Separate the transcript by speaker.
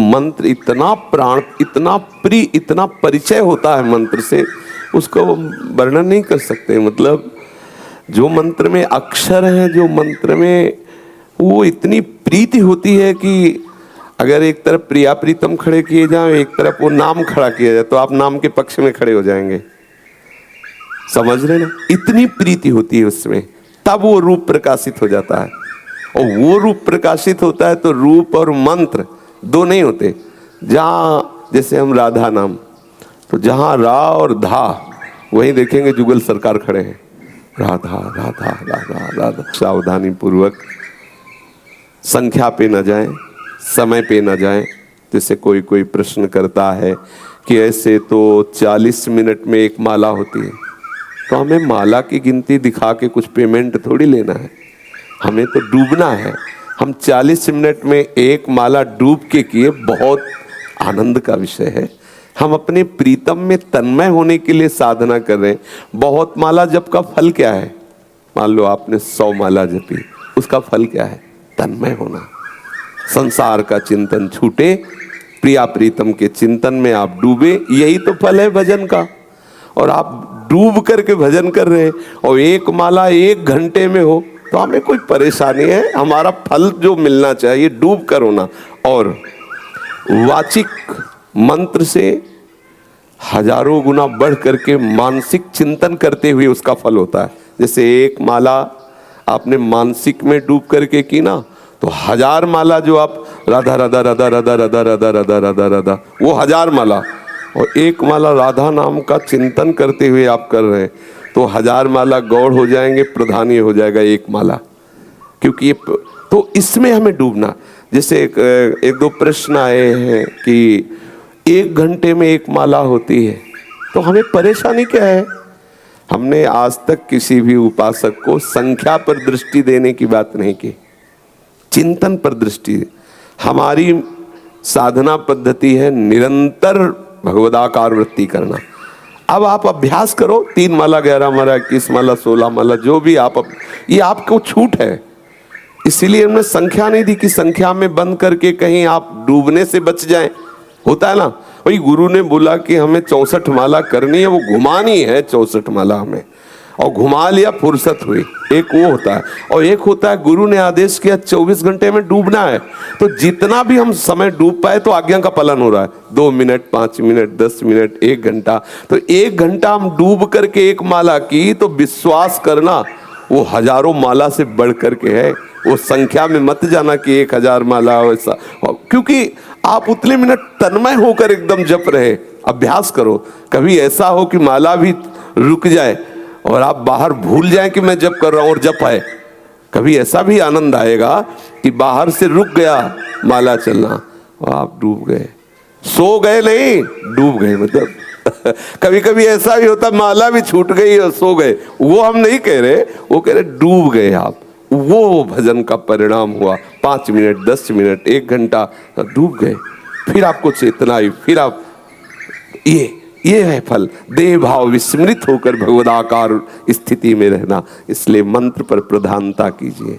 Speaker 1: मंत्र इतना प्राण, इतना प्रिय, इतना परिचय होता है मंत्र से, उसको वर्णन नहीं कर सकते। मतलब जो मंत्र में अक्षर हैं, जो मंत्र में वो इतनी प्रीति होती है कि अगर एक तरफ प्रिया प्रीतम खड़े किए जाए, एक तरफ वो नाम खड़ा किया जाए, तो आप नाम के पक्ष में खड़े हो जाएंगे। समझ रहे ना, इतनी प्रीति होती है उसमें, तब वो रूप प्रकाशित हो जाता है। और वो रूप प्रकाशित होता है तो रूप और मंत्र दो नहीं होते। जहाँ जैसे हम राधा नाम, तो जहाँ रा और धा, वहीं देखेंगे जुगल सरकार खड़े हैं, राधा राधा राधा राधा। सावधानी पूर्वक, संख्या पे न जाएं, समय पे न जाएं। जैसे कोई प्रश्न करता है कि ऐसे तो 40 मिनट में एक माला होती है, तो हमें माला की गिनती दिखा के कुछ पेमेंट थोड़ी लेना है, हमें तो डूबना है। हम 40 मिनट में एक माला डूब के किए, बहुत आनंद का विषय है। हम अपने प्रीतम में तन्मय होने के लिए साधना कर रहे हैं। बहुत माला जप का फल क्या है? मान लो आपने 100 माला जपी, उसका फल क्या है? तन्मय होना, संसार का चिंतन छूटे, प्रिया प्रीतम के चिंतन में आप डूबे, यही तो फल है भजन का। और आप डूब करके भजन कर रहे हैं, और एक माला 1 घंटे में हो, तो हमें कोई परेशानी है? हमारा फल जो मिलना चाहिए डूब कर होना। और वाचिक मंत्र से हजारों गुना बढ़ करके मानसिक चिंतन करते हुए उसका फल होता है। जैसे एक माला आपने मानसिक में डूब करके की ना, तो 1000 माला जो आप राधा राधा राधा राधा राधा राधा राधा राधा राधा, वो 1000 माला, और एक माला राधा नाम का चिंतन करते हुए आप कर रहे हैं, तो 1000 माला गौड़ हो जाएंगे, प्रधानी हो जाएगा एक माला। क्योंकि ये तो इसमें हमें डूबना। जैसे एक दो प्रश्न आए हैं कि 1 घंटे में एक माला होती है, तो हमें परेशानी क्या है? हमने आज तक किसी भी उपासक को संख्या पर दृष्टि देने की बात नहीं की, चिंतन पर दृष्टि। हमारी साधना पद्धति है निरंतर भगवदाकार वृत्ति करना। अब आप अभ्यास करो, 3 माला 11 माला 21 माला 16 माला जो भी आप, ये आपको छूट है। इसीलिए हमने संख्या नहीं दी कि संख्या में बंद करके कहीं आप डूबने से बच जाएं। होता है ना, वही गुरु ने बोला कि हमें 64 माला करनी है, वो घुमानी है 64 माला हमें, और घुमा लिया फुर्सत हुई। एक वो होता है, और एक होता है गुरु ने आदेश किया 24 घंटे में डूबना है, तो जितना भी हम समय डूब पाए तो आज्ञा का पालन हो रहा है। 2 मिनट 5 मिनट 10 मिनट 1 घंटा, तो 1 घंटा हम डूब करके एक माला की, तो विश्वास करना वो हजारों माला से बढ़ करके है। वो संख्या में मत जाना कि 1000 माला वैसा, क्योंकि आप उतने मिनट तन्मय होकर एकदम जप रहे। अभ्यास करो, कभी ऐसा हो कि माला भी रुक जाए और आप बाहर भूल जाएं कि मैं जप कर रहा हूं और जप है। कभी ऐसा भी आनंद आएगा कि बाहर से रुक गया माला चलना और आप डूब गए, सो गए नहीं, डूब गए। मतलब कभी कभी ऐसा भी होता, माला भी छूट गई और सो गए, वो हम नहीं कह रहे, वो कह रहे डूब गए आप। वो भजन का परिणाम हुआ। 5 मिनट 10 मिनट 1 घंटा डूब गए, फिर आपको चेतना आई, फिर आप ये है फल। देह भाव विस्मृत होकर भगवदाकार स्थिति में रहना। इसलिए मंत्र पर प्रधानता कीजिए।